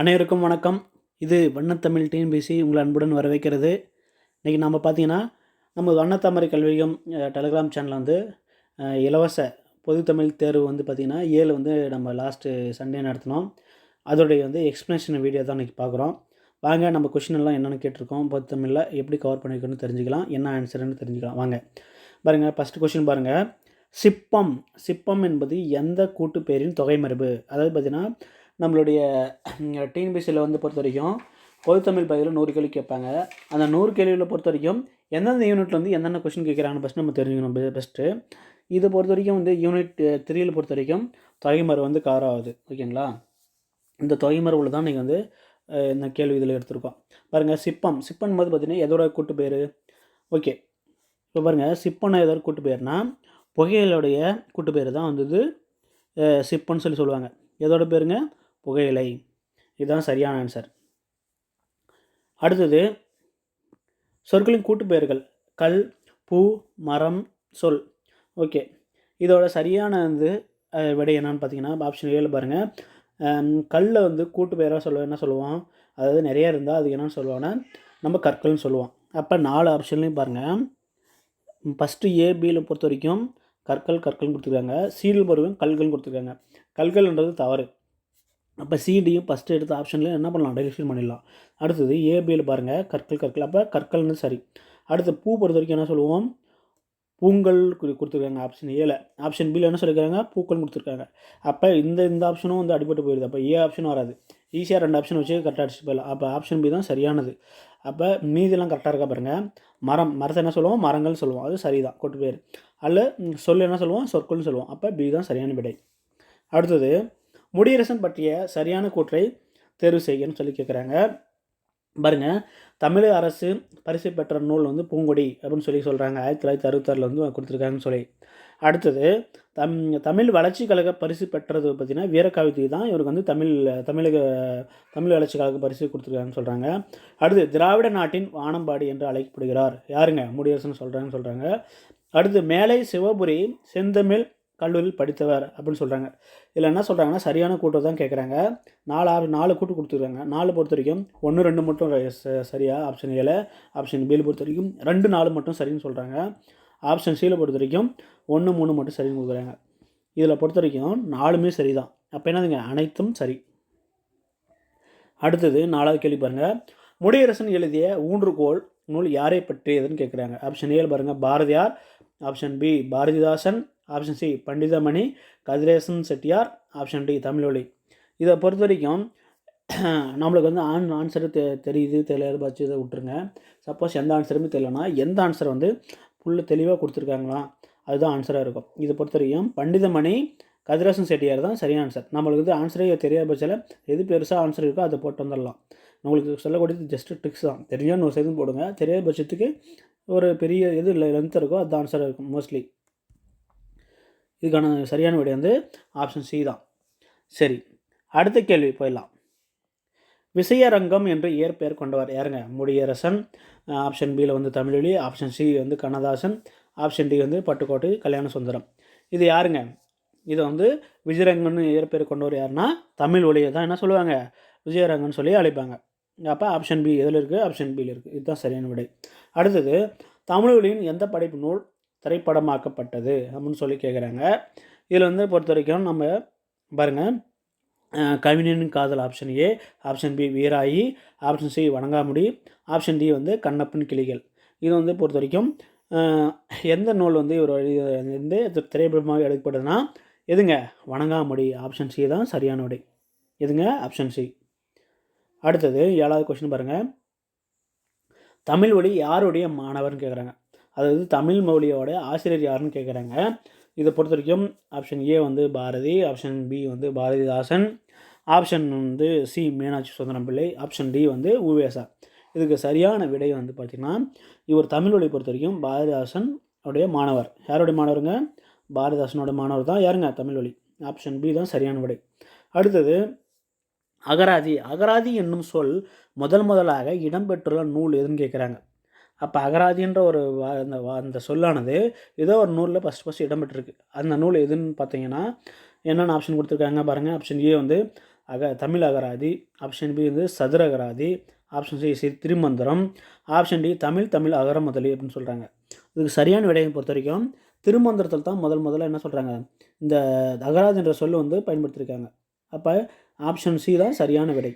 அனைவருக்கும் வணக்கம். இது வண்ணத்தமிழ் டிஎன்பிஎஸ்சி உங்களை அன்புடன் வரவேற்கிறது. இன்றைக்கி நம்ம பார்த்தீங்கன்னா, நம்ம வண்ணத்தாமரை கல்வியம் டெலிகிராம் சேனலில் வந்து இலவச பொதுத்தமிழ் தேர்வு வந்து பார்த்திங்கன்னா 7 வந்து நம்ம லாஸ்ட்டு சண்டே நடத்தினோம். அதோடைய வந்து எக்ஸ்ப்ளனேஷன் வீடியோ தான் இன்றைக்கி பார்க்குறோம். வாங்க நம்ம கொஷின் எல்லாம் என்னென்னு கேட்டிருக்கோம், பொதுத்தமிழில் எப்படி கவர் பண்ணியிருக்கோன்னு தெரிஞ்சுக்கலாம், என்ன ஆன்சர்னு தெரிஞ்சுக்கலாம். வாங்க பாருங்கள். ஃபஸ்ட்டு கொஷின் பாருங்கள். சிப்பம் சிப்பம் என்பது எந்த கூட்டு பெயரின் தொகைமரபு? அதாவது பார்த்திங்கன்னா நம்மளுடைய டிஎன்பிஎஸ்சியில் வந்து பொறுத்த வரைக்கும் பொதுத்தமிழ் பகுதியில் 100 கேள்வி கேட்பாங்க. அந்த 100 கேள்வியில் பொறுத்த வரைக்கும் எந்தெந்த யூனிட்டில் வந்து என்னென்ன கொஸ்டின் கேட்குறாங்கன்னு ஃபஸ்ட்டு நம்ம தெரிஞ்சுக்கணும். பெஸ்ட்டு இதை பொறுத்த வரைக்கும் வந்து யூனிட் 3யில் பொறுத்த வரைக்கும் தொகைமரபு வந்து கவர் ஆகுது. ஓகேங்களா? இந்த தொகைமரபில் தான் நீங்கள் வந்து இந்த கேள்வி இதில் எடுத்திருக்கோம். பாருங்கள், சிப்பம் சிப்பன் போது பார்த்திங்கன்னா எதோட கூட்டு பேர்? ஓகே, இப்போ பாருங்கள், சிப்பனை எதோட கூட்டு பேர்னா புகையிலுடைய கூட்டு பேர் தான் வந்தது சிப்பன்னு சொல்லுவாங்க. எதோட பேருங்க? புகையிலை. இதுதான் சரியான ஆன்சர். அடுத்தது சொற்களின் கூட்டு பெயர்கள் கல், பூ, மரம், சொல். ஓகே, இதோட சரியான வந்து விடை என்னன்னு பார்த்தீங்கன்னா ஆப்ஷன் ஏழு பாருங்கள். கல்லில் வந்து கூட்டு பெயராக என்ன சொல்லுவோம்? அதாவது நிறையா இருந்தால் அதுக்கு என்னென்னு சொல்லுவோன்னா நம்ம கற்கள்னு சொல்லுவோம். அப்போ 4 ஆப்ஷன்லையும் பாருங்கள். ஃபஸ்ட்டு ஏபியில் பொறுத்த வரைக்கும் கற்கள்னு கொடுத்துருக்காங்க. சீடில் பொறுத்த கல்கள்னு கொடுத்துருக்காங்க. கல்கள்ன்றது தவறு. அப்போ சிடியும் ஃபஸ்ட்டு எடுத்த ஆப்ஷனில் என்ன பண்ணலாம்? டெலிஷன் பண்ணிடலாம். அடுத்தது ஏபியில் பாருங்கள், கற்கள். அப்போ கற்கள்னு சரி. அடுத்து பூ பொறுத்த வரைக்கும் என்ன சொல்லுவோம்? பூங்கல் கொடுத்துருக்காங்க ஆப்ஷன் ஏல. ஆப்ஷன் பியில் என்ன சொல்லியிருக்காங்க? பூக்கள் கொடுத்துருக்காங்க. அப்போ இந்த ஆப்ஷனும் வந்து அடிபட்டு போயிடுது. அப்போ ஏ ஆப்ஷனும் வராது. ஈஸியாக 2 ஆப்ஷன் வச்சு கரெக்டாக அடிச்சுட்டு போயிடலாம். அப்போ ஆப்ஷன் பி தான் சரியானது. அப்போ மீதியெல்லாம் கரெக்டாக இருக்கா பாருங்கள். மரத்தை என்ன சொல்லுவோம்? மரங்கள் சொல்லுவோம். அது சரி தான், கூட்டு பேர். அதில் சொல் என்ன சொல்லுவோம்? சொற்கள்னு சொல்லுவோம். அப்போ பி தான் சரியான விடை. அடுத்தது முடியரசன் பற்றிய சரியான கூற்றை தேர்வு செய்யன்னு சொல்லி கேட்குறாங்க. பாருங்கள், தமிழக அரசு பரிசு பெற்ற நூல் வந்து பூங்கொடி அப்படின்னு சொல்கிறாங்க. 1966 வந்து கொடுத்துருக்காங்கன்னு சொல்லி. அடுத்தது தமிழ் வளர்ச்சி கழக பரிசு பெற்றது பார்த்திங்கன்னா வீரகாவியத்துக்கு தான் இவருக்கு வந்து தமிழ் வளர்ச்சி கழக பரிசு கொடுத்துருக்காங்கன்னு சொல்கிறாங்க. அடுத்து திராவிட நாட்டின் வானம்பாடி என்று அழைக்கப்படுகிறார் யாருங்க? முடியரசன் சொல்கிறாங்க. அடுத்து மேலை சிவபுரி செந்தமிழ் கல்லூரியில் படித்தவர் அப்படின்னு சொல்கிறாங்க. இதில் என்ன சொல்கிறாங்கன்னா சரியான கூட்டு தான் கேட்குறாங்க. 4 கூட்டு கொடுத்துருக்காங்க. 4 பொறுத்த வரைக்கும் 1, 2 மட்டும் சரியா ஆப்ஷன் ஏல. ஆப்ஷன் பியில் பொறுத்த வரைக்கும் 2, 4 மட்டும் சரின்னு சொல்கிறாங்க. ஆப்ஷன் சியில் பொறுத்த வரைக்கும் 1, 3 மட்டும் சரின்னு கொடுக்குறாங்க. இதில் பொறுத்த வரைக்கும் 4மே சரி தான். அப்போ என்னதுங்க? அனைத்தும் சரி. அடுத்தது 4வது கேள்வி பாருங்கள். முடியரசன் எழுதிய ஊன்றுகோல் நூல் யாரை பற்றியதுன்னு கேட்குறாங்க. ஆப்ஷன் ஏல பாருங்கள், Bharathiyar. Option B Bharathidasan. Option C Panditamani Kathiresan Chettiar. Option D Thamizholi. இதை பொறுத்த வரைக்கும் நம்மளுக்கு வந்து ஆன்சரு தெரியுது தெரியல பட்சம் இதை விட்டுருங்க. சப்போஸ் எந்த ஆன்சருமே தெரியலனா எந்த ஆன்சர் வந்து ஃபுல்லு தெளிவாக கொடுத்துருக்காங்களா அதுதான் ஆன்சராக இருக்கும். இதை பொறுத்த வரைக்கும் பண்டிதமணி கதிரேசன் செட்டியார் தான் சரியான ஆன்சர். நம்மளுக்கு வந்து ஆன்சரே தெரியாத பட்சத்தில் எது பெருசாக ஆன்சர் இருக்கோ அதை போட்டு வந்துடலாம். உங்களுக்கு சொல்லக்கூடியது ஜஸ்ட்டு ட்ரிக்ஸ் தான். தெரிஞ்சால் 100 சதவீதம் போடுங்க. தெரியாத பட்சத்துக்கு ஒரு பெரிய எது லென்த் இருக்கோ அது ஆன்சராக இருக்கும் மோஸ்ட்லி. இதுக்கான சரியான விடை வந்து ஆப்ஷன் சி தான். சரி, அடுத்த கேள்வி போயிடலாம். விசயரங்கம் என்று இயற்பெயர் கொண்டவர் யாருங்க? முடியரசன். ஆப்ஷன் பியில் வந்து தமிழொலி. ஆப்ஷன் சி வந்து கண்ணதாசன். ஆப்ஷன் டி வந்து பட்டுக்கோட்டை கல்யாண சுந்தரம். இது யாருங்க? இதை வந்து விஜயரங்கன்னு இயற்பெயர் கொண்டவர் யாருன்னா தமிழ் ஒலியை தான் என்ன சொல்லுவாங்க? விஜயரங்கன்னு சொல்லி அழைப்பாங்க. அப்போ ஆப்ஷன் பி எதில் இருக்குது? ஆப்ஷன் பியில் இருக்குது. இதுதான் சரியான விடை. அடுத்தது தமிழ் ஒலியின் எந்த படைப்பு நூல் திரைப்படமாக்கப்பட்டது அப்படின்னு சொல்லி கேட்குறாங்க. இதில் வந்து பொறுத்த வரைக்கும் நம்ம பாருங்கள், கவிஞனின் காதல் option A. Option B Veerayi. Option C Vanangamudi. Option D வந்து கண்ணப்பன் கிளிகள். இது வந்து பொறுத்த வரைக்கும் எந்த நூல் வந்து இவர் வந்து திரைப்படமாக எடுக்கப்படுதுன்னா எதுங்க? வணங்காமுடி. ஆப்ஷன் சி தான் சரியான விடை. எதுங்க? Option C. அடுத்தது 7வது கொஸ்டின் பாருங்கள். தமிழ் ஒலி யாருடைய மாணவர்னு கேட்குறாங்க. அதாவது தமிழ் மொழியோட ஆசிரியர் யாருன்னு கேட்குறாங்க. இதை பொறுத்த வரைக்கும் ஆப்ஷன் ஏ வந்து பாரதி. ஆப்ஷன் பி வந்து பாரதிதாசன். ஆப்ஷன் வந்து C Meenakshi Sundaram Pillai. Option D வந்து உவேசா. இதுக்கு சரியான விடை வந்து பார்த்திங்கன்னா இவர் தமிழ் மொழியை பொறுத்த வரைக்கும் பாரதிதாசன் உடைய மாணவர். யாருடைய மாணவருங்க? பாரதிதாசனோட மாணவர் தான் யாருங்க? தமிழ் மொழி. ஆப்ஷன் பி தான் சரியான விடை. அடுத்தது அகராதி என்னும் சொல் முதலாக இடம்பெற்றுள்ள நூல் எதுன்னு கேட்குறாங்க. அப்போ அகராதின்ற ஒரு அந்த சொல்லானது ஏதோ ஒரு நூலில் ஃபஸ்ட்டு இடம்பெற்றிருக்கு. அந்த நூல் எதுன்னு பார்த்தீங்கன்னா என்னென்ன ஆப்ஷன் கொடுத்துருக்காங்க பாருங்கள். ஆப்ஷன் ஏ வந்து தமிழ் அகராதி, ஆப்ஷன் பி வந்து சதுர அகராதி, option C Thirumanthiram, option D Tamil Agara Muthali அப்படின்னு சொல்கிறாங்க. இதுக்கு சரியான விடையை பொறுத்த வரைக்கும் திருமந்திரத்தில் தான் முதல்ல என்ன சொல்கிறாங்க, இந்த அகராதி என்ற சொல் வந்து பயன்படுத்தியிருக்காங்க. அப்போ ஆப்ஷன் சி தான் சரியான விடை.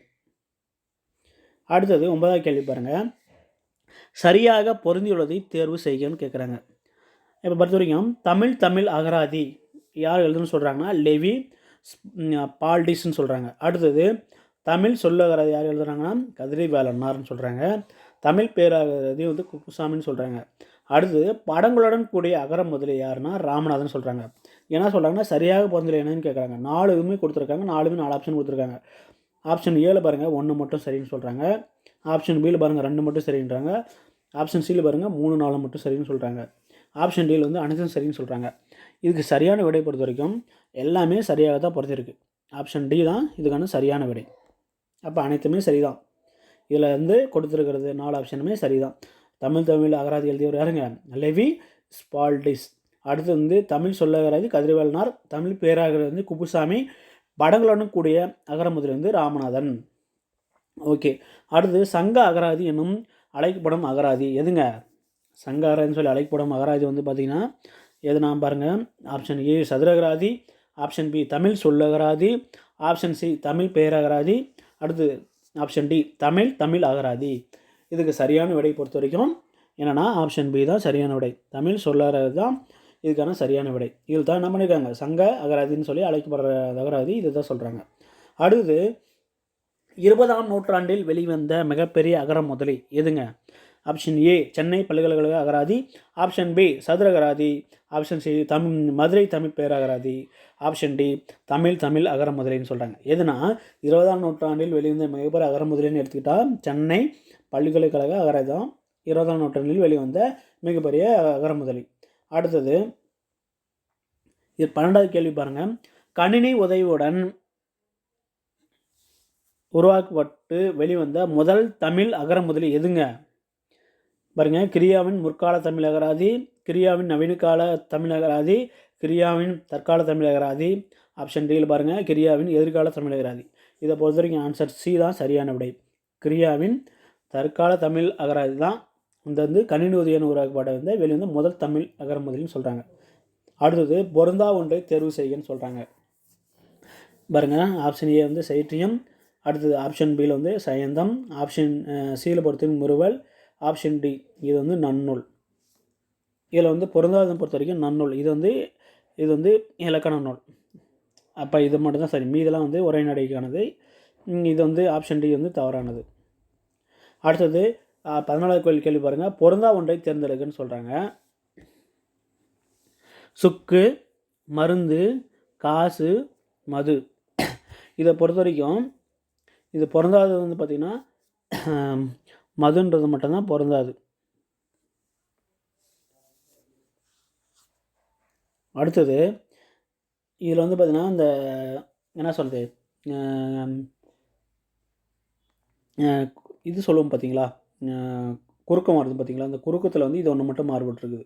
அடுத்தது 9வது கேள்வி பாருங்கள். சரியாக பொருந்தியுள்ளதை தேர்வு செய்யன்னு கேட்குறாங்க. இப்போ பொறுத்த வரைக்கும் தமிழ் அகராதி யார் எழுதுன்னு சொல்கிறாங்கன்னா லெவி பால்டிஸ்ன்னு சொல்கிறாங்க. அடுத்தது தமிழ் சொல்லகராதி யார் எழுதுறாங்கன்னா கதிரவேலன்னார்னு சொல்கிறாங்க. தமிழ் பேரகராதி வந்து குப்புசாமின்னு சொல்கிறாங்க. அடுத்தது படங்களுடன் கூடிய அகர முதலி யாருன்னா ராமநாதன் சொல்கிறாங்க. என்ன சொல்கிறாங்கன்னா சரியாக பொருந்தலை என்னன்னு கேட்குறாங்க. 4 இதுவுமே கொடுத்துருக்காங்க. 4 ஆப்ஷன் கொடுத்துருக்காங்க. ஆப்ஷன் ஏல பாருங்கள் 1 மட்டும் சரின்னு சொல்கிறாங்க. ஆப்ஷன் பியில் பாருங்கள் 2 மட்டும் சரின்றாங்க. ஆப்ஷன் சியில் பாருங்கள் 3 4 மட்டும் சரின்னு சொல்கிறாங்க. ஆப்ஷன் டியில் வந்து அனைத்தும் சரின்னு சொல்கிறாங்க. இதுக்கு சரியான விடை பொறுத்த வரைக்கும் எல்லாமே சரியாக தான் பொறுத்திருக்கு. ஆப்ஷன் டி தான் இதுக்கான சரியான விடை. அப்போ அனைத்துமே சரிதான். இதில் வந்து கொடுத்துருக்கிறது 4 ஆப்ஷனுமே சரிதான். தமிழ் அகராதி எழுதியவர் யாருங்க, லெவி ஸ்பால்டிஸ். அடுத்து வந்து தமிழ் சொல்லகராதி கதிரவேலனார், தமிழ் பேராகராதி வந்து குப்புசாமி, படங்களுடன் கூடிய அகரமுதலி வந்து ராமநாதன். ஓகே, அடுத்து சங்க அகராதி என்னும் அழைக்கப்படும் அகராதி எதுங்க? சங்க அகராதின்னு சொல்லி அழைக்கப்படும் அகராதி வந்து பார்த்திங்கன்னா எதுனா பாருங்கள். ஆப்ஷன் ஏ சதுரகராதி, ஆப்ஷன் பி தமிழ் சொல்லகராதி, ஆப்ஷன் சி தமிழ் பேரகராதி, அடுத்து ஆப்ஷன் டி தமிழ் அகராதி. இதுக்கு சரியான விடை பொறுத்த வரைக்கும் என்னென்னா ஆப்ஷன் பி தான் சரியான விடை. தமிழ் சொல்லகராதி தான் இதுக்கான சரியான விடை. இதில் தான் என்ன பண்ணியிருக்காங்க, சங்க அகராதின்னு சொல்லி அழைக்கப்படுற அகராதி இது தான் சொல்கிறாங்க. அடுத்து 20ஆம் நூற்றாண்டில் வெளிவந்த மிகப்பெரிய அகர முதலி எதுங்க? ஆப்ஷன் ஏ சென்னை பல்கலைக்கழக அகராதி, ஆப்ஷன் பி சதுர அகராதி, ஆப்ஷன் சி மதுரை தமிழ் பேரகராதி, ஆப்ஷன் டி தமிழ் அகர முதலின்னு சொல்கிறாங்க. எதுனா 20ஆம் நூற்றாண்டில் வெளிவந்த மிகப்பெரிய அகர முதலின்னு எடுத்துக்கிட்டால் சென்னை பல்கலைக்கழக அகராதி தான் 20ஆம் நூற்றாண்டில் வெளிவந்த மிகப்பெரிய அகர முதலி. அடுத்தது இது 12வது கேள்வி பாருங்கள். கணினி உதவியுடன் உருவாக்கப்பட்டு வெளிவந்த முதல் தமிழ் அகர முதலி எதுங்க? பாருங்க, கிரியாவின் முற்கால தமிழ் அகராதி, கிரியாவின் நவீன கால தமிழ் அகராதி, கிரியாவின் தற்கால தமிழ் அகராதி. ஆப்ஷன் டியில் பாருங்கள் கிரியாவின் எதிர்கால தமிழ் அகராதி. இதை பொறுத்த வரைக்கும் ஆன்சர் சி தான் சரியான விடை. கிரியாவின் தற்கால தமிழ் அகராதி தான் இந்த வந்து கணினி உதவியுடன் உருவாக்கப்பட்ட வெளிவந்த முதல் தமிழ் அகர முதலின்னு சொல்கிறாங்க. அடுத்தது பொருந்தா ஒன்றை தேர்வு செய்யன்னு சொல்கிறாங்க. பாருங்கள், ஆப்ஷன் ஏ வந்து சைற்றியம், அடுத்தது ஆப்ஷன் பியில் வந்து சயந்தம், ஆப்ஷன் சியில் பொறுத்தவரைக்கும் முறுவல், ஆப்ஷன் டி இது வந்து நன்னூல். இதில் வந்து பொருந்தாததை பொறுத்த வரைக்கும் நன்னூல், இது வந்து இலக்கண நூல். அப்போ இது மட்டும் தான் சரி, மீதெல்லாம் வந்து உரைநடைக்கானது. இது வந்து ஆப்ஷன் டி வந்து தவறானது. அடுத்தது 14வது கேள்வி பாருங்கள். பொருந்தா ஒன்றை தேர்ந்தெடுக்குன்னு சொல்கிறாங்க. சுக்கு, மருந்து, காசு, மது. இதை பொறுத்த வரைக்கும் இது பொருந்தாதது வந்து பார்த்திங்கன்னா மதுன்றது மட்டும்தான் பொருந்தாது. அடுத்தது இதில் வந்து பார்த்திங்கன்னா இந்த என்ன சொல்கிறது இது சொல்லுவோம் பார்த்திங்களா, குறுக்கம் வருது பார்த்திங்களா, அந்த குறுக்கத்தில் வந்து இது ஒன்று மட்டும் மாறுபட்டுருக்குது.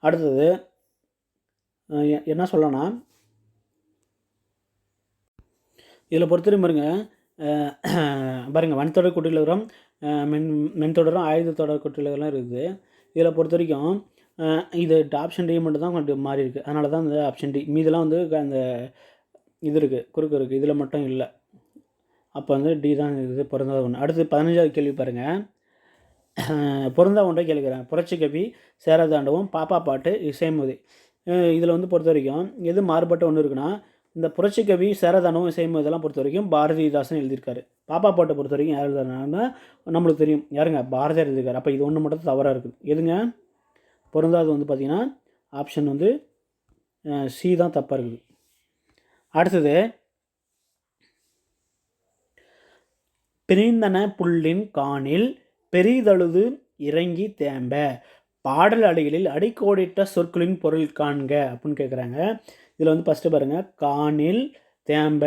அடுத்தது என்ன சொல்லனா இதில் பொறுத்தவரை பாருங்கள் வன்தொடர் கூட்டிலகரம், மென்தொடரும் ஆயுத தொடர் கூட்டிலகரம் இருக்குது. இதில் பொறுத்த வரைக்கும் இது ஆப்ஷன் டி மட்டும் தான் கொஞ்சம் மாறி இருக்குது. அதனால தான் இந்த ஆப்ஷன் டி, மீதெல்லாம் வந்து அந்த இது இருக்குது குறுக்கு இருக்குது, இதில் மட்டும் இல்லை. அப்போ வந்து டி தான் இது பொருந்தாத ஒன்று. அடுத்து 15வது கேள்வி பாருங்கள். பொருந்தா ஒன்றை கேட்குறாங்க. புரட்சி கவி, சேரதாண்டவம், பாப்பா பாட்டு, இசைமதி. இதில் வந்து பொறுத்த வரைக்கும் எது மாறுபட்ட ஒன்று இருக்குன்னா, இந்த புரட்சி கவி, சேரதாண்டவம், இசைமதி இதெல்லாம் பொறுத்த வரைக்கும் பாரதிதாசன் எழுதியிருக்காரு. பாப்பா பாட்டை பொறுத்த வரைக்கும் யார் எழுதுறாங்கன்னா நம்மளுக்கு தெரியும் யாருங்க, பாரதியார் எழுதியிருக்காரு. அப்போ இது ஒன்று மட்டும் தவறாக இருக்குது. எதுங்க பொருந்தாது வந்து பார்த்திங்கன்னா ஆப்ஷன் வந்து சி தான் தப்பாக இருக்குது. அடுத்தது பிரிந்தன புள்ளின் காணில் பெரிதழுது இறங்கி தேம்ப பாடல் அடிகளில் அடிக்கோடிட்ட சொற்களின் பொருள் காண்க அப்படின்னு கேட்குறாங்க. இதில் வந்து ஃபஸ்ட்டு பாருங்கள், காணில் தேம்ப.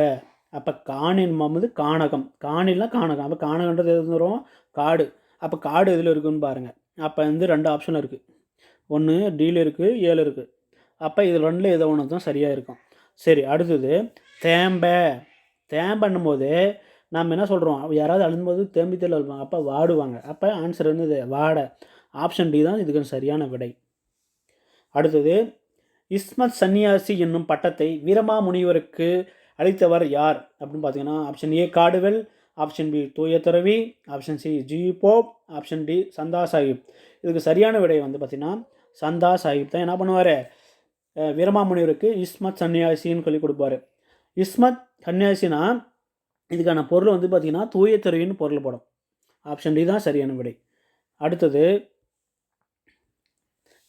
அப்போ காணின் வந்து கானகம், காணில்னால் கானகம். அப்போ கானகன்றது எது வரும், காடு. அப்போ காடு எதில் இருக்குதுன்னு பாருங்கள். அப்போ வந்து 2 ஆப்ஷன் இருக்குது, ஒன்று டியில் இருக்குது, ஏல இருக்குது. அப்போ இது 2ல் ஏதோ ஒன்று தான் சரியாக இருக்கும். சரி, அடுத்தது தேம்ப. தேம் பண்ணும்போது நம்ம என்ன சொல்கிறோம், யாராவது அழும்போது தேம்பி தெரியல அழுவாங்க, அப்போ வாடுவாங்க. அப்போ ஆன்சர் வந்து இது வாட. ஆப்ஷன் டி தான் இதுக்கு சரியான விடை. அடுத்தது, இஸ்மத் சன்னியாசி என்னும் பட்டத்தை வீரமாமுனிவருக்கு அளித்தவர் யார் அப்படின்னு பார்த்தீங்கன்னா, option A Caldwell, option B தூய துறவி, option C G Pope, option D Chanda Sahib. இதுக்கு சரியான விடை வந்து பார்த்தீங்கன்னா சந்தா சாஹிப் தான் என்ன பண்ணுவார், வீரமாமுனிவருக்கு இஸ்மத் சன்னியாசின்னு சொல்லி கொடுப்பாரு. இஸ்மத் சன்னியாசினா இதுக்கான பொருள் வந்து பார்த்திங்கன்னா தூய துறவின்னு பொருள் படும். ஆப்ஷன் டி தான் சரியான விடை. அடுத்தது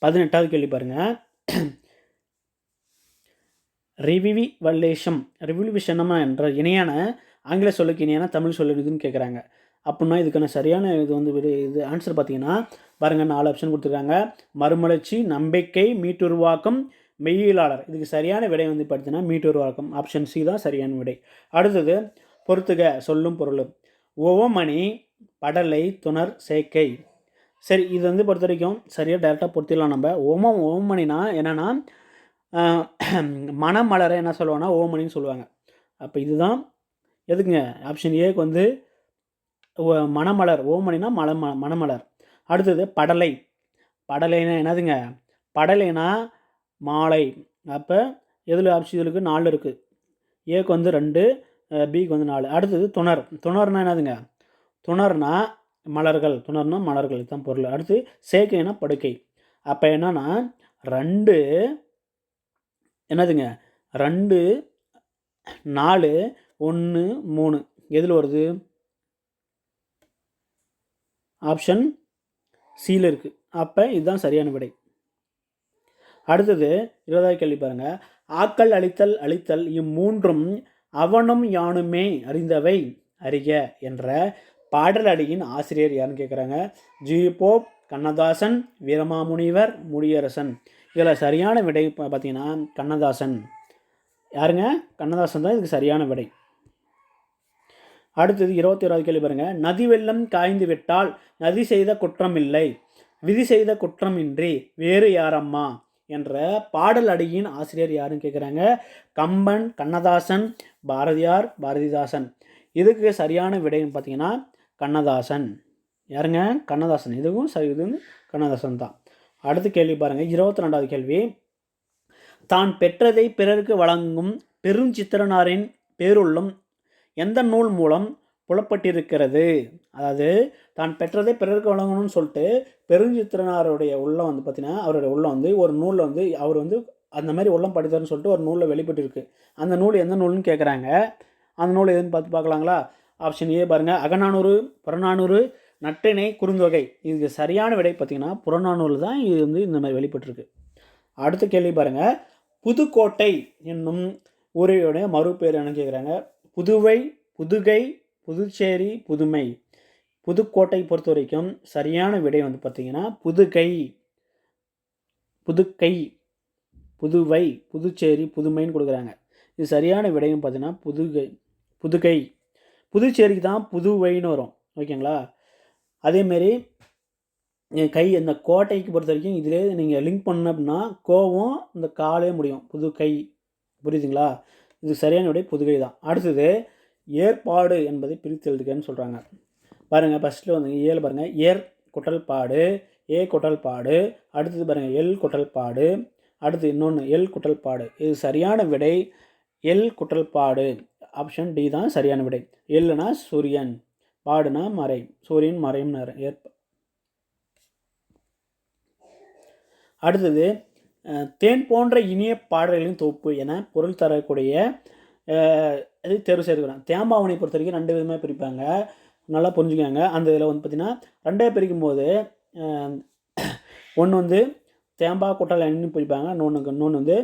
18வது கேள்வி பாருங்கள். ரிவிவிஷனம் என்ற இணையான ஆங்கில சொல்லுக்கு இணையான தமிழ் சொல்லு இதுன்னு கேட்குறாங்க. அப்படின்னா இதுக்கான சரியான இது வந்து இது ஆன்சர் பார்த்தீங்கன்னா பாருங்கள், 4 ஆப்ஷன் கொடுத்துருக்காங்க. மறுமலர்ச்சி, நம்பிக்கை, மீட்டுருவாக்கம், மெய்யியலாளர். இதுக்கு சரியான விடை வந்து பார்த்தீங்கன்னா மீட்டுருவாக்கம். ஆப்ஷன் சி தான் சரியான விடை. அடுத்தது பொறுத்துக சொல்லும் பொருளும். ஓவமணி, படலை, துணர், சேக்கை. சரி, இது வந்து பொறுத்த வரைக்கும் சரியாக டேரெக்டாக பொறுத்திடலாம் நம்ம. ஓமமணினா என்னென்னா மணமலரை என்ன சொல்லுவாங்கன்னா ஓமணின்னு சொல்லுவாங்க. அப்போ இதுதான் எதுக்குங்க, ஆப்ஷன் ஏக்கு வந்து மணமலர். ஓமணினா மணமலர். அடுத்தது படலை. படலைனா என்னதுங்க, படலைனா மாலை. அப்போ எதில் ஆப்ஷன் இதுக்கு 4 இருக்குது. ஏக்கு வந்து 2, பிக்கு வந்து 4. அடுத்தது துணர். துணர்னா என்னதுங்க, துணர்னா மலர்கள். துணர்னா மலர்கள் இதுதான் பொருள். அடுத்து சேக்கைனா படுக்கை. அப்போ என்னன்னா 2 என்னதுங்க, 2, 4, 1, 3 எதில் வருது, ஆப்ஷன் சியில் இருக்குது. அப்போ இதுதான் சரியான விடை. அடுத்தது 20வது கேள்வி பாருங்கள். ஆக்கல், அழித்தல், அழித்தல் இம்மூன்றும் அவனும் யானுமே அறிந்தவை அறிக என்ற பாடலடியின் ஆசிரியர் யாருன்னு கேட்குறாங்க. G Pope, Kannadasan, Veeramamunivar, Mudiyarasan. இதில் சரியான விடை பார்த்தீங்கன்னா கண்ணதாசன். யாருங்க, கண்ணதாசன் தான் இதுக்கு சரியான விடை. அடுத்தது 21வது கேள்வி பாருங்கள். நதி வெள்ளம் காய்ந்து விட்டால் நதி செய்த குற்றம் இல்லை, விதி செய்த குற்றம் இன்றி வேறு யாரம்மா என்ற பாடல் அடியின் ஆசிரியர் யாருன்னு கேட்குறாங்க. கம்பன், கண்ணதாசன், பாரதியார், பாரதிதாசன். இதுக்கு சரியான விடைன்னு பார்த்தீங்கன்னா கண்ணதாசன். யாருங்க, கண்ணதாசன். இதுவும் சரி, இது வந்து கண்ணதாசன் தான். அடுத்த கேள்வி பாருங்கள். 22வது கேள்வி. தான் பெற்றதை பிறருக்கு வழங்கும் பெருஞ்சித்திரனாரின் பேருள்ளும் எந்த நூல் மூலம் புலப்பட்டிருக்கிறது. அதாவது தான் பெற்றதை பிறருக்கு வழங்கணும்னு சொல்லிட்டு பெருஞ்சித்திரனாருடைய உள்ளம் வந்து பார்த்தீங்கன்னா அவருடைய உள்ளம் வந்து ஒரு நூலில் வந்து அவர் வந்து அந்த மாதிரி உள்ளம் படித்தார்னு சொல்லிட்டு ஒரு நூலில் வெளிப்பட்டிருக்கு. அந்த நூல் எந்த நூல்னு கேட்குறாங்க. அந்த நூல் எதுன்னு பார்க்கலாங்களா. ஆப்ஷன் ஏ பாருங்கள், அகநானூறு, புறநானூறு, நற்றிணை, குறுந்தொகை. இதுக்கு சரியான விடை பார்த்திங்கன்னா புறநானூறு தான் இது வந்து இந்த மாதிரி வெளிப்பட்டிருக்கு. அடுத்த கேள்வி பாருங்கள். புதுக்கோட்டை என்னும் ஊரையுடைய மறுபேர் என்ன கேட்குறாங்க. புதுவை, புதுகை, புதுச்சேரி, புதுமை. புதுக்கோட்டை பொறுத்த வரைக்கும் சரியான விடை வந்து பார்த்திங்கன்னா புதுகை. புதுக்கை, புதுவை, புதுச்சேரி, புதுமைன்னு கொடுக்குறாங்க. இது சரியான விடையும் பார்த்தீங்கன்னா புதுகை. புதுகை. புதுச்சேரிக்கு தான் புதுவைன்னு வரும். ஓகேங்களா. அதேமாரி கை இந்த கோட்டைக்கு பொறுத்த வரைக்கும் இதிலே நீங்கள் லிங்க் பண்ண அப்படின்னா கோவும் இந்த காலே முடியும். புதுகை. புரியுதுங்களா. இது சரியான விடை புதுகை தான். அடுத்தது ஏற்பாடு என்பதை பிரித்து எழுதுகன்னு சொல்கிறாங்க. பாருங்கள், ஃபஸ்ட்டில் வந்து ஏழு பாருங்கள். ஏர் குட்டல் பாடு, ஏ குட்டல் பாடு. அடுத்தது பாருங்கள் எல் குட்டல் பாடு. அடுத்து இன்னொன்று எல் குட்டல் பாடு. இது சரியான விடை எல் குட்டல் பாடு. ஆப்ஷன் டி தான் சரியான விடை. எல்லுனா சூரியன், பாடுனா மறை, சூரியன் மறைன்னு ஏற்ப. அடுத்தது தேன் போன்ற இனிய பாடல்களின் தொகுப்பு என பொருள் தரக்கூடிய இது தேர்வு செய்துக்கிறாங்க. தேம்பாவனை பொறுத்த வரைக்கும் 2 விதமாக பிரிப்பாங்க, நல்லா புரிஞ்சுக்காங்க. அந்த இதில் வந்து பார்த்திங்கன்னா 2 பிரிக்கும் போது ஒன்று வந்து தேம்பா குட்டல் அணின்னு பிரிப்பாங்க, இன்னொன்று வந்து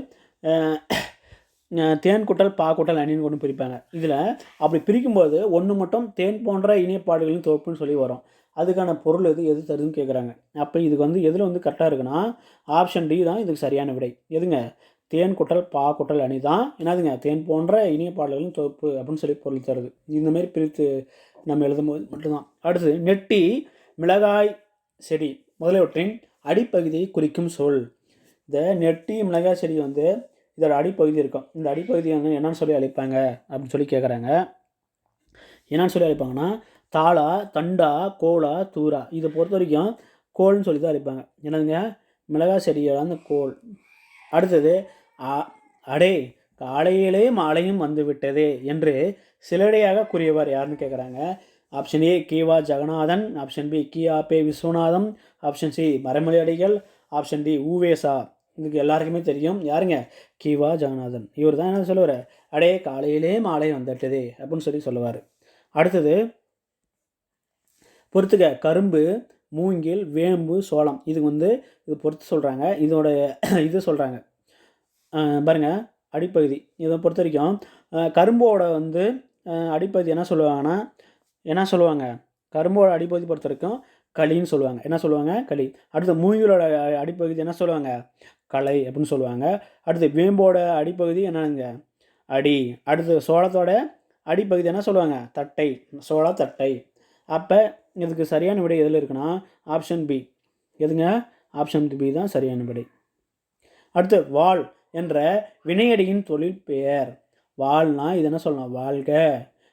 தேன் குட்டல் பா குட்டல் அணின்னு ஒன்று பிரிப்பாங்க. இதில் அப்படி பிரிக்கும்போது ஒன்று மட்டும் தேன் போன்ற இனியப்பாடுகளின் தொகுப்புன்னு சொல்லி வரும். அதுக்கான பொருள் எது தருதுன்னு கேட்குறாங்க. அப்போ இதுக்கு வந்து எதில் வந்து கரெக்டாக இருக்குன்னா ஆப்ஷன் டி தான் இதுக்கு சரியான விடை. எதுங்க, தேன் குட்டல் பா குட்டல் அணி தான் என்னதுங்க தேன் போன்ற இனிய பாடல்களின் தொகுப்பு அப்படின்னு சொல்லி பொருள் தருது. இந்தமாரி பிரித்து நம்ம எழுதும்போது மட்டும்தான். அடுத்தது நெட்டி, மிளகாய் செடி முதலியவற்றின் அடிப்பகுதியை குறிக்கும் சொல். இந்த நெட்டி, மிளகாய் செடி வந்து இதோட அடிப்பகுதி இருக்கும். இந்த அடிப்பகுதி வந்து என்னன்னு சொல்லி அழைப்பாங்க அப்படின்னு சொல்லி கேட்குறாங்க. என்னன்னு சொல்லி அழைப்பாங்கன்னா தாளா, தண்டா, கோலா, தூரா. இதை பொறுத்த வரைக்கும் கோல்னு சொல்லி தான் அழைப்பாங்க. என்னதுங்க? மிளகாய் செடியோட அந்த கோல். அடுத்தது அடே காலையிலே மாலையும் வந்து விட்டதே என்று சிலடையாக கூறியவர் யாருன்னு கேட்குறாங்க. ஆப்ஷன் ஏ கீவா ஜெகநாதன், ஆப்ஷன் பி கியாபே Viswanatham, option C Maraimalai Adigal, option D U. Ve. Sa.. இதுக்கு எல்லாருக்குமே தெரியும் யாருங்க? கீவா ஜெகநாதன். இவர் தான் என்ன சொல்லுவார்? அடே காலையிலே மாலை வந்துட்டதே அப்படின்னு சொல்லி சொல்லுவார். அடுத்தது பொறுத்துக்க கரும்பு, மூங்கில், வேம்பு, சோளம். இதுக்கு வந்து இது பொறுத்து சொல்கிறாங்க. இதோட இது சொல்கிறாங்க பாருங்கள் அடிப்பகுதி. இதை பொறுத்த வரைக்கும் கரும்போட வந்து அடிப்பகுதி என்ன சொல்லுவாங்க? கரும்போட அடிப்பகுதி பொறுத்த வரைக்கும் களின்னு சொல்லுவாங்க. என்ன சொல்லுவாங்க? களி. அடுத்து மூங்கிலோட அடிப்பகுதி என்ன சொல்லுவாங்க? களை அப்படின்னு சொல்லுவாங்க. அடுத்து வேம்போட அடிப்பகுதி என்னங்க? அடி. அடுத்து சோளத்தோட அடிப்பகுதி என்ன சொல்லுவாங்க? தட்டை. சோள தட்டை. அப்போ இதுக்கு சரியான விடை எதில் இருக்குன்னா ஆப்ஷன் பி. எதுங்க? ஆப்ஷன் பி தான் சரியான விடை. அடுத்து வாள் என்ற வினையடியின் தொழில் பெயர். வாள்னா இது என்ன சொல்லலாம்? வாழ்க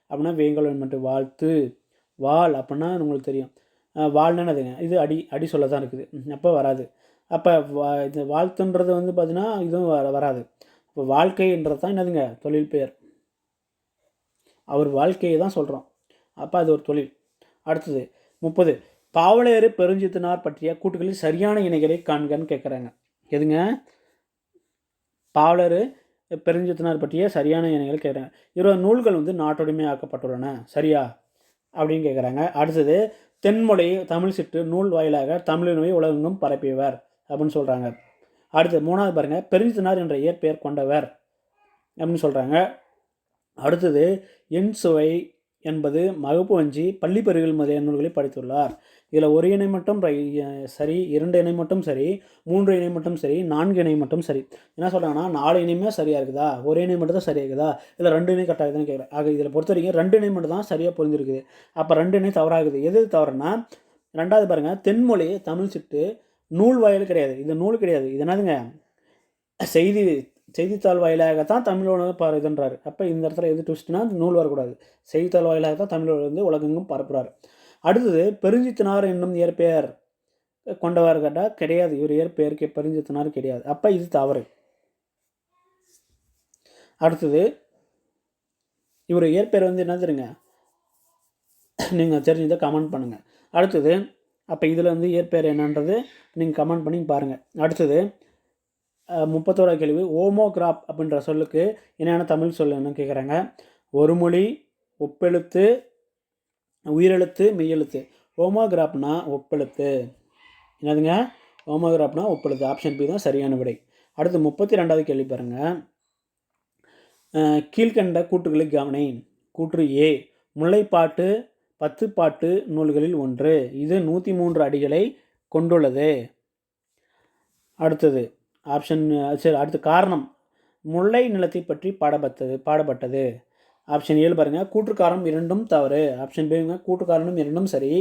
அப்படின்னா வேங்கல் மட்டும் வாழ்த்து. வாள் அப்படின்னா உங்களுக்கு தெரியும் வாழ்னா என்னதுங்க? இது அடி சொல்ல தான் இருக்குது. அப்போ வராது. அப்போ இந்த வாழ்த்துன்றது வந்து பார்த்தீங்கன்னா இதுவும் வராது. இப்போ வாழ்க்கைன்றது தான் என்னதுங்க? தொழில் பெயர். அவர் வாழ்க்கையை தான் சொல்கிறோம். அப்போ அது ஒரு தொழில். அடுத்தது 30 பாவலேறு பெருஞ்சித்தனார் பற்றிய கூட்டுகளில் சரியான இணைகளை காண்கன்னு கேட்குறாங்க. எதுங்க? பாவலர் பெருஞ்சித்தனார் பற்றிய சரியான இணைகளை கேட்குறாங்க. 20 நூல்கள் வந்து நாட்டுடைமை ஆக்கப்பட்டுள்ளன சரியா அப்படின்னு கேட்குறாங்க. அடுத்தது தென்மொழி தமிழ் சிற்று நூல் வாயிலாக தமிழினை உலகெங்கும் பரப்பியவர் அப்படின்னு சொல்கிறாங்க. அடுத்து 3வது பாருங்கள் பெருஞ்சித்தனார் என்ற இயற்பெயர் கொண்டவர் அப்படின்னு சொல்கிறாங்க. அடுத்தது என் சுவை என்பது மகப்பு வஞ்சி பள்ளிப்பருவில் முதலிய நூல்களை படித்துள்ளார். இதில் ஒரு இணை மட்டும் சரி, 2 இணை மட்டும் சரி, 3 இணை மட்டும் சரி, 4 இணை மட்டும் சரி. என்ன சொல்கிறாங்கன்னா 4 இணையுமே சரியாக இருக்குதா, ஒரு இணை மட்டும் தான் சரியாக இருக்குதா, இதில் 2 இணை கரெக்டாக இருக்குதுன்னு கேட்குறேன். ஆக இதில் பொறுத்த வரைக்கும் 2 இணை மட்டும் தான் சரியாக புரிஞ்சிருக்குது. அப்போ 2 இணை தவறாகுது. எது தவறுனா 2வது பாருங்கள் தென்மொழி தமிழ் சிட்டு நூல் வாயில் கிடையாது. இது நூல் கிடையாது. இது என்னதுங்க? செய்தித்தாள் வாயிலாகத்தான் தமிழோட இதுன்றாரு. அப்போ இந்த இடத்துல எது ட்விஸ்ட்னா நூல் வரக்கூடாது. செய்தித்தாள் வாயிலாக தான் தமிழோட வந்து உலகெங்கும் பரப்புறாரு. அடுத்தது பெருஞ்சித்தனார் என்னும் இயற்பெயர் கொண்டவர் கேட்டால் கிடையாது. இவர் இயற்பெயருக்கு பெருஞ்சித்தனார் கிடையாது. அப்போ இது தவறு. அடுத்தது இவர் இயற்பெயர் வந்து என்ன தெரியுங்க? நீங்கள் தெரிஞ்சதை கமெண்ட் பண்ணுங்கள். அடுத்தது அப்போ இதில் வந்து இயற்பெயர் என்னன்றது நீங்கள் கமெண்ட் பண்ணி பாருங்கள். அடுத்தது 31வது கேள்வி ஓமோகிராப் அப்படின்ற சொல்லுக்கு என்னென்ன தமிழ் சொல் என்ன கேட்குறாங்க. ஒரு மொழி, ஒப்பெழுத்து, உயிரெழுத்து, மெய்யெழுத்து. ஓமோகிராப்னா ஒப்பெழுத்து. என்னதுங்க? ஓமோகிராப்னா ஒப்பெழுத்து. ஆப்ஷன் பி தான் சரியான விடை. அடுத்து 32வது கேள்வி பாருங்கள். கீழ்கண்ட கூட்டுகளை கவனி. கூற்று ஏ முல்லைப்பாட்டு 10 பாட்டு நூல்களில் ஒன்று. இது 103 அடிகளை கொண்டுள்ளது. அடுத்தது ஆப்ஷன் சரி. அடுத்து காரணம் முல்லை நிலத்தை பற்றி பாடப்பட்டது. ஆப்ஷன் 7 பாருங்கள் கூற்று காரணம் இரண்டும் தவறு. ஆப்ஷன் பிங்க கூற்று காரணம் இரண்டும் சரி.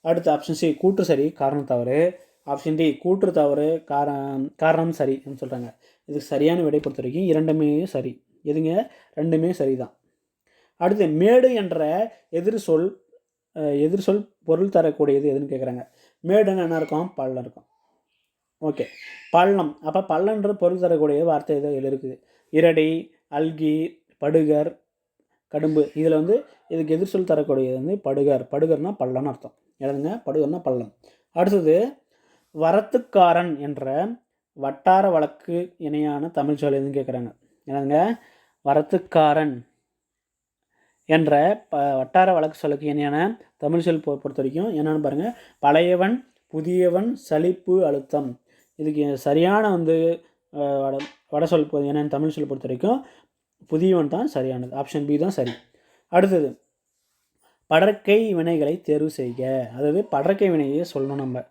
அடுத்து ஆப்ஷன் சி கூற்று சரி காரணம் தவறு. ஆப்ஷன் டி கூற்று தவறு காரணம் சரி சொல்கிறாங்க. இதுக்கு சரியான விடை பொறுத்த வரைக்கும் இரண்டுமே சரி. எதுங்க? ரெண்டுமே சரி தான். அடுத்து மேடு என்ற எதிர்சொல் பொருள் தரக்கூடியது எதுன்னு கேட்குறாங்க. மேடுன்னு என்ன இருக்கும்? பள்ளம் இருக்கும். ஓகே பள்ளம். அப்போ பள்ளன்ற பொருள் தரக்கூடிய வார்த்தை இதில் இருக்குது. இரடி, அல்கி, படுகர், கடும்பு. இதில் வந்து இதுக்கு எதிர்சொல் தரக்கூடியது வந்து படுகர். படுகர்னா பள்ளம்னு அர்த்தம். எழுதுங்க படுகர்னா பள்ளம். அடுத்தது வரத்துக்காரன் என்ற வட்டார வழக்கு இணையான தமிழ் சொல் எதுன்னு கேட்குறாங்க. என்னதுங்க? வரத்துக்காரன் என்ற வட்டார வழக்கு சொல்லுக்கு இணையான தமிழ் சொல் பொறுத்த வரைக்கும் என்னென்னு பாருங்கள். பழையவன், புதியவன், சலிப்பு, அழுத்தம். இதுக்கு சரியான வந்து வட சொல் என்னென்னு தமிழ் சொல் பொறுத்த வரைக்கும் புதியவன் தான் சரியானது. ஆப்ஷன் பி தான் சரி. அடுத்தது படற்கை வினைகளை தேர்வு செய்க. அதாவது படற்கை வினையை சொல்லணும் நம்ம.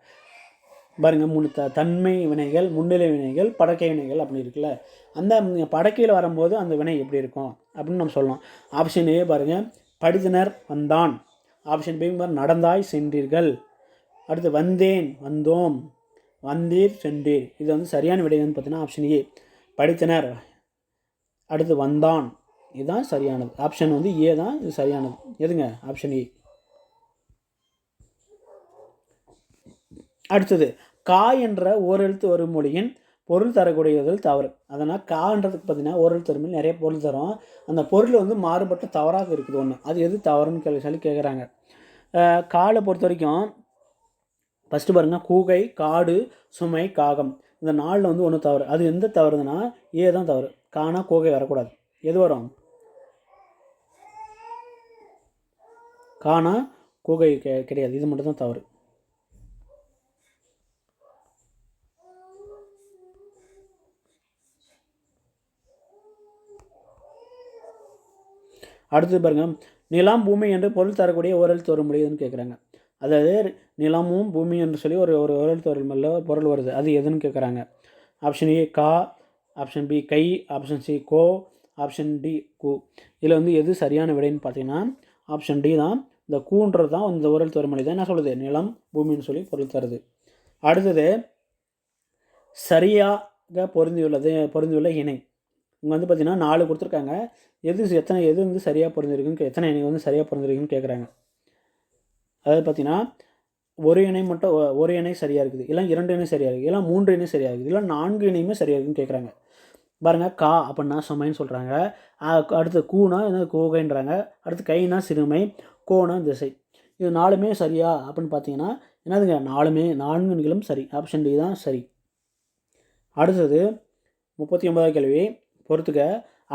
பாருங்கள் 3 தன்மை வினைகள், முன்னிலை வினைகள், படற்கை வினைகள் அப்படி இருக்குல்ல. அந்த படற்கையில் வரும்போது அந்த வினை எப்படி இருக்கும் அப்படின்னு நம்ம சொல்லலாம். ஆப்ஷன் ஏ பாருங்கள் படித்தனர் வந்தான். ஆப்ஷன் பி நடந்தாய் சென்றீர்கள். அடுத்து வந்தேன் வந்தோம், வந்தீர் சென்றீர். இது வந்து சரியான விடை வந்து பார்த்தீங்கன்னா ஆப்ஷன் ஏ படித்தனர் அடுத்து வந்தான், இதுதான் சரியானது. ஆப்ஷன் வந்து ஏ தான் இது சரியானது. எதுங்க? Option A. அடுத்தது கா என்ற ஓரெழுத்து வரும் மொழியின் பொருள் தரக்கூடியதில் தவறு. அதனால் கான்றதுக்கு பார்த்தீங்கன்னா ஓரெழுத்து வரும் நிறைய பொருள் தரும். அந்த பொருள் வந்து மாறுபட்ட தவறாக இருக்குது ஒன்று. அது எது தவறுன்னு சொல்லி கேட்குறாங்க. காலை பொறுத்த வரைக்கும் ஃபஸ்ட்டு பாருங்கள், கூகை, காடு, சுமை, காகம், இந்த நாளில் வந்து ஒன்று தவறு. அது எந்த தவறுதுன்னா ஏ தான் தவறு. காணா கூகை வரக்கூடாது. எது வரும்? காணா கூகை கிடையாது. இது மட்டும் தான் தவறு. அடுத்தது பாருங்கள், நிலம், பூமி என்று பொருள் தரக்கூடிய ஓரெழுத்து வரும் முடியுதுன்னு கேட்குறாங்க. அதாவது நிலமும் பூமி என்று சொல்லி ஒரு ஒரு ஓரெழுத்து வரும் பொருள் வருது. அது எதுன்னு கேட்குறாங்க. ஆப்ஷன் ஏ கா, ஆப்ஷன் பி கை, ஆப்ஷன் சி கோ, ஆப்ஷன் டி கூ. இதில் வந்து எது சரியான விடைன்னு பார்த்தீங்கன்னா ஆப்ஷன் டி தான். இந்த கூன்றது தான் இந்த ஓரெழுத்து வரும் மொழி தான் என்ன சொல்லுது, நிலம் பூமின்னு சொல்லி பொருள் தருது. அடுத்தது சரியாக பொருந்தியுள்ள இணை. இங்கே வந்து பார்த்திங்கன்னா 4 கொடுத்துருக்காங்க. எது வந்து சரியாக பொருந்திருக்குன்னு, எத்தனை இணை வந்து சரியாக பொருந்திருக்குன்னு கேட்குறாங்க. அதாவது பார்த்திங்கன்னா ஒரு இணை சரியாக இருக்குது, இல்லை 2 இணை சரியாக இருக்குது, இல்லை 3 இணை சரியாக இருக்குது, இல்லை 4 இணையுமே சரியாக இருக்குதுன்னு கேட்குறாங்க. பாருங்கள், கா அப்படின்னா சுமைன்னு சொல்கிறாங்க. அடுத்து கூனா கூகைன்றாங்க. அடுத்து கைனா சிறுமை, கோனா திசை. இது 4மே சரியா அப்படின்னு பார்த்தீங்கன்னா என்னதுங்க? 4 எண்களும் சரி. ஆப்ஷன் டி தான் சரி. அடுத்தது 39வது கேள்வி பொறுத்துக்க.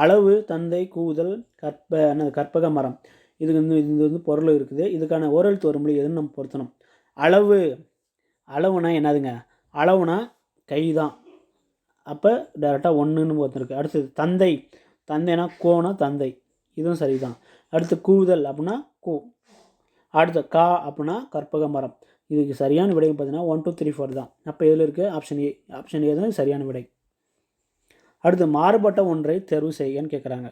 அளவு, தந்தை, கூதல், கற்பக மரம். இது வந்து பொருள் இருக்குது. இதுக்கான ஓரெழுத்து வரும் மொழி எதுன்னு நம்ம பொருத்தணும். அளவுனா என்னதுங்க? அளவுனா கை தான். அப்போ டேரெக்டாக 1ன்னு பொறுத்திருக்கு. அடுத்தது தந்தைனா கோனா தந்தை, இதுவும் சரி தான். அடுத்து கூதல் அப்படின்னா கூ. அடுத்து கா அப்படின்னா கற்பக மரம். இதுக்கு சரியான விடை பார்த்தீங்கன்னா 1 2 3 4 தான். அப்போ இதில் இருக்குது ஆப்ஷன் ஏ தான் சரியான விடை. அடுத்து மாறுபட்ட ஒன்றை தேர்வு செய்யன்னு கேட்குறாங்க.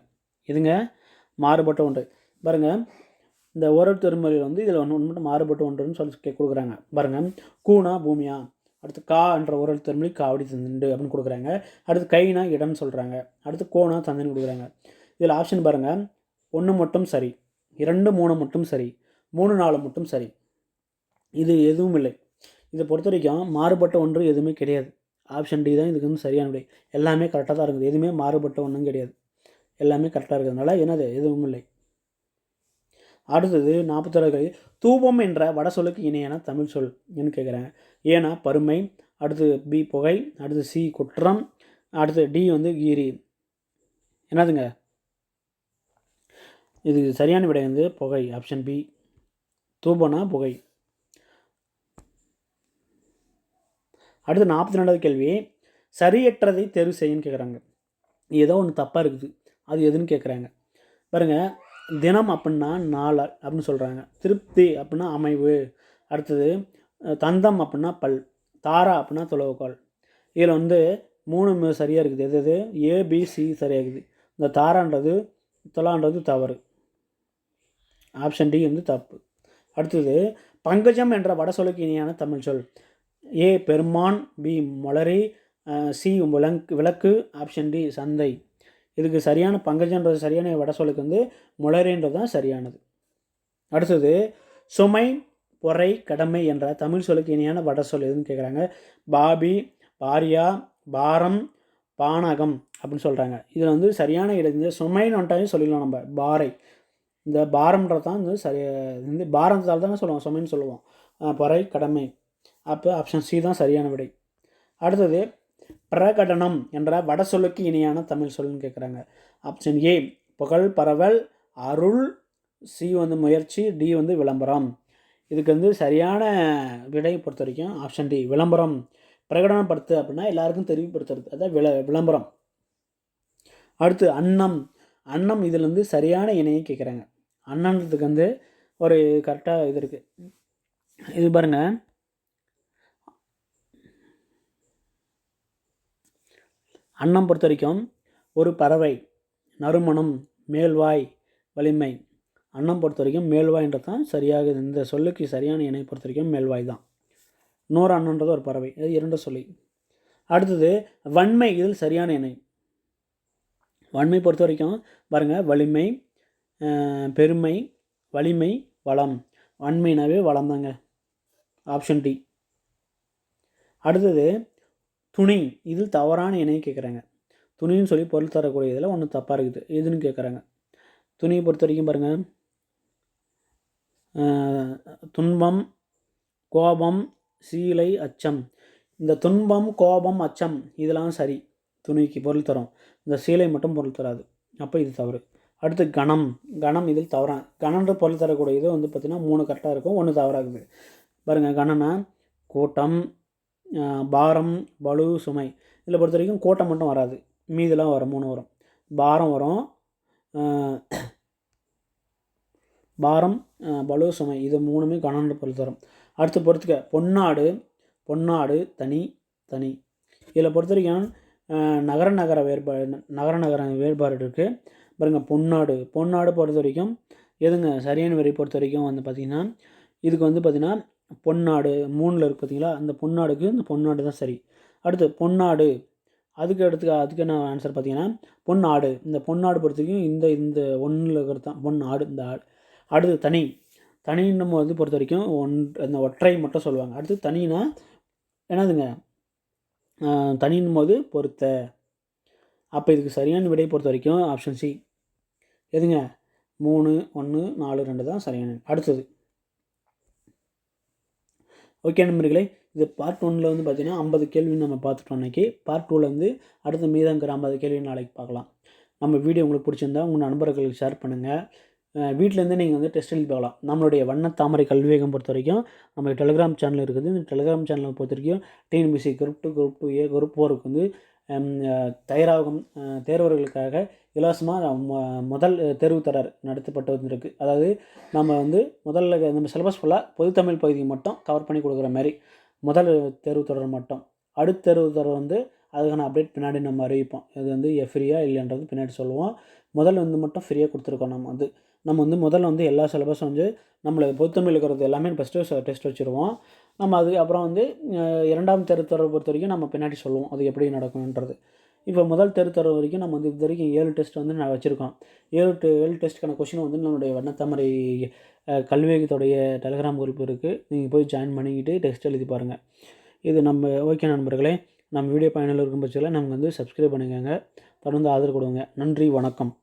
இதுங்க மாறுபட்ட ஒன்று. பாருங்கள், இந்த ஓரெழுத்து வரும் மொழியில் வந்து இதில் ஒன்று மட்டும் மாறுபட்ட ஒன்றுன்னு சொல்லி கொடுக்குறாங்க. பாருங்கள், கூனா பூமியா. அடுத்து கா என்ற ஓரெழுத்து வரும் மொழி காவடி தந்து அப்படின்னு கொடுக்குறாங்க. அடுத்து கைனா இடம்னு சொல்கிறாங்க. அடுத்து கோனா தந்துன்னு கொடுக்குறாங்க. இதில் ஆப்ஷன் பாருங்கள், 1 மட்டும் சரி, 2 3 மட்டும் சரி, 3 4 மட்டும் சரி. இது எதுவும் இல்லை. இதை பொறுத்த வரைக்கும் மாறுபட்ட ஒன்று எதுவுமே கிடையாது. ஆப்ஷன் டி தான் இதுக்கு வந்து சரியான விடை. எல்லாமே கரெக்டாக தான் இருக்குது. எதுவுமே மாறுபட்ட ஒன்றும் கிடையாது. எல்லாமே கரெக்டாக இருக்கிறதுனால என்னது எதுவும் இல்லை. அடுத்தது 46 தூபம் என்ற வட சொல்லுக்கு இணையான தமிழ் சொல் என்று கேட்குறாங்க. ஏன்னா பருமை, அடுத்து பி புகை, அடுத்து சி குற்றம், அடுத்து டி வந்து கீரி. என்னதுங்க? இது சரியான விடை வந்து புகை. Option B. தூபனா புகை. அடுத்து 42வது கேள்வி சரியற்றதை தேர்வு செய்யுன்னு கேட்குறாங்க. ஏதோ ஒன்று தப்பாக இருக்குது, அது எதுன்னு கேட்குறாங்க. பாருங்கள், தினம் அப்படின்னா நாள் அப்படின்னு சொல்கிறாங்க. திருப்தி அப்படின்னா அமைவு. அடுத்தது தந்தம் அப்படின்னா பல். தாரா அப்படின்னா துளவுக்கால். இதில் வந்து 3 சரியாக இருக்குது. எது ஏபிசி சரியாக இருக்குது. இந்த தாரான்றது தொலான்றது தவறு. ஆப்ஷன் டி வந்து தப்பு. அடுத்தது பங்கஜம் என்ற வட சொல்லுக்கு இணையான தமிழ் சொல். ஏ பெருமான், பி மொளரி, சி விளக்கு, ஆப்ஷன் டி சந்தை. இதுக்கு சரியான பங்கஜன்றது சரியான வட சொல்லுக்கு வந்து முளரின்றது தான் சரியானது. அடுத்தது சுமை, பொறை, கடமை என்ற தமிழ் சொல்லுக்கு இணையான வட சொல் எதுன்னு கேட்குறாங்க. பாபி, பாரியா, பாரம், பானகம் அப்படின்னு சொல்கிறாங்க. இதில் வந்து சரியான இந்த சுமைன்னு வந்துட்டாலே சொல்லிடலாம் நம்ம. பாறை, இந்த பாரம்ன்றது தான் வந்து இந்த பாரத்தால் தானே சொல்லுவோம் சுமைன்னு சொல்லுவோம். பொறை, கடமை. அப்போ ஆப்ஷன் சி தான் சரியான விடை. அடுத்தது பிரகடனம் என்ற வட சொல்லுக்கு இணையான தமிழ் சொல்லுன்னு கேட்குறாங்க. ஆப்ஷன் ஏ புகழ், பரவல், அருள், சி வந்து முயற்சி, டி வந்து விளம்பரம். இதுக்கு வந்து சரியான விடை பொறுத்த வரைக்கும் ஆப்ஷன் டி விளம்பரம். பிரகடனப்படுத்து அப்படின்னா எல்லாருக்கும் தெரிவுபடுத்துறது, அதான் விளம்பரம். அடுத்து அன்னம் இதில் வந்து சரியான இணையை கேட்குறாங்க. அன்னன்றதுக்கு வந்து ஒரு கரெக்டாக இது இருக்குது. இது பாருங்கள், அன்னம் பொறுத்த வரைக்கும் ஒரு பறவை, நறுமணம், மேல்வாய், வலிமை. அன்னம் பொறுத்த வரைக்கும் மேல்வாய்ன்றது தான் சரியாக. இந்த சொல்லுக்கு சரியான இணை பொறுத்த வரைக்கும் மேல்வாய் தான். இன்னொரு அன்னன்றது ஒரு பறவை. அது 2 சொல்லி. அடுத்தது வன்மை, இதில் சரியான இணை. வன்மை பொறுத்த வரைக்கும் பாருங்கள், வலிமை, பெருமை, வலிமை, வளம். வன்மைனாவே வளம் தாங்க. Option D. அடுத்தது துணி. இதில் தவறான இணையை கேட்குறாங்க. துணின்னு சொல்லி பொருள் தரக்கூடிய இதில் ஒன்று தப்பாக இருக்குது, எதுன்னு கேட்குறாங்க. துணியை பொறுத்த வரைக்கும் பாருங்கள், துன்பம், கோபம், சீலை, அச்சம். இந்த துன்பம், கோபம், அச்சம் இதெல்லாம் சரி, துணிக்கு பொருள் தரும். இந்த சீலை மட்டும் பொருள் தராது, அப்போ இது தவறு. அடுத்து கணம். கணம் இதில் தவறான. கணன்ற பொருள் தரக்கூடிய இது வந்து பார்த்திங்கன்னா 3 கரெக்டாக இருக்கும், 1 தவறாகுது. பாருங்கள், கணனா கூட்டம், பாரம், பளு, சுமை. இதில் பொறுத்த வரைக்கும் கூட்டம் மட்டும் வராது, மீதெல்லாம் வரும், 3 வரும். பாரம் வரும், பாரம், பளு, சுமை. இது 3மே கணன்ற பொருள் தரும். அடுத்து பொறுத்துக்க பொன்னாடு. பொன்னாடு தனி தனி. இதில் பொறுத்த வரைக்கும் நகர வேறுபாடு இருக்குது. பாருங்கள், பொன்னாடு. பொன்னாடு பொறுத்த வரைக்கும் எதுங்க சரியான வரி பொறுத்த வரைக்கும் வந்து பார்த்திங்கன்னா, இதுக்கு வந்து பார்த்திங்கன்னா பொன்னாடு 3ல் இருக்குது பார்த்தீங்களா, அந்த பொன்னாடுக்கு இந்த பொன்னாடு தான் சரி. அடுத்து பொன்னாடு, அதுக்கு என்ன ஆன்சர் பார்த்தீங்கன்னா பொன்னாடு. இந்த பொன்னாடு பொறுத்த வரைக்கும் இந்த 1ல் இருக்கிறது தான் பொன்னாடு. இந்த அடுத்து தனி. தனின்னும் போது பொறுத்த வரைக்கும் அந்த ஒற்றை மட்டும் சொல்லுவாங்க. அடுத்து தனினா என்னதுங்க, தனின்னும் போது பொறுத்த. அப்போ இதுக்கு சரியான விடை பொறுத்த வரைக்கும் ஆப்ஷன் சி. எதுங்க 3, 1, 4, 2 தான் சரியான. அடுத்தது ஓகே நண்பர்களே, இது பார்ட் 1ல் வந்து பார்த்திங்கன்னா 50 கேள்வி நம்ம பார்த்துட்டோம் அன்றைக்கி. பார்ட் 2ல் வந்து அடுத்த மீதங்கிற 50 கேள்வி நாளைக்கு பார்க்கலாம். நம்ம வீடியோ உங்களுக்கு பிடிச்சிருந்தா உங்கள் நண்பர்களுக்கு ஷேர் பண்ணுங்கள். வீட்டிலேருந்து நீங்கள் வந்து டெஸ்ட் எழுதி பார்க்கலாம். நம்மளுடைய வண்ணத்தாமரை கல்விவேகம் பொறுத்த வரைக்கும் நம்ம டெலிகிராம் சேனல் இருக்குது. இந்த டெலிகிராம் சேனலை பொறுத்த வரைக்கும் TNPSC group 2, group 2A, group 4க்கு வந்து தயாராகும் தேர்வர்களுக்காக இலவசமாக முதல் தேர்வுத்தரர் நடத்தப்பட்டு வந்திருக்கு. அதாவது நம்ம வந்து முதல்ல நம்ம சிலபஸ் ஃபுல்லாக பொதுத்தமிழ் பகுதியை மட்டும் கவர் பண்ணி கொடுக்குற மாதிரி முதல் தேர்வுத்தொடர் மட்டும். அடுத்த தேர்வுத்தொடர் வந்து அதுக்கான அப்டேட் பின்னாடி நம்ம அறிவிப்போம். இது வந்து ஃப்ரீயாக இல்லைன்றது பின்னாடி சொல்லுவோம். முதல்ல வந்து மட்டும் ஃப்ரீயாக கொடுத்துருக்கோம். நம்ம வந்து முதல்ல வந்து எல்லா சிலபஸும் வந்து நம்மளுக்கு பொதுத்தமிழ் இருக்கிறது எல்லாமே ஃபஸ்ட்டு டெஸ்ட் வச்சுருவோம். நம்ம அப்புறம் வந்து 2ஆம் தேர்வுத்தொடர் பொறுத்த வரைக்கும் நம்ம பின்னாடி சொல்லுவோம் அது எப்படி நடக்கும்ன்றது. இப்போ முதல் தேர்வுத்தொடர் வரைக்கும் நம்ம வந்து இது வரைக்கும் 7 டெஸ்ட் வந்து நான் வச்சுருக்கோம். 7 டெஸ்ட்டுக்கான கொஷின் வந்து நம்மளுடைய வண்ணத்தாமரை கல்விவேகத்துடைய டெலிகிராம் குரூப் இருக்குது. நீங்கள் போய் ஜாயின் பண்ணிக்கிட்டு டெஸ்ட் எழுதி பாருங்கள். இது நம்ம ஓகே நண்பர்களே, நம்ம வீடியோ பயனுள்ள இருக்கும் பட்சத்தில் நமக்கு வந்து சப்ஸ்கிரைப் பண்ணிக்கோங்க, தொடர்ந்து ஆதரவு கொடுங்க. நன்றி, வணக்கம்.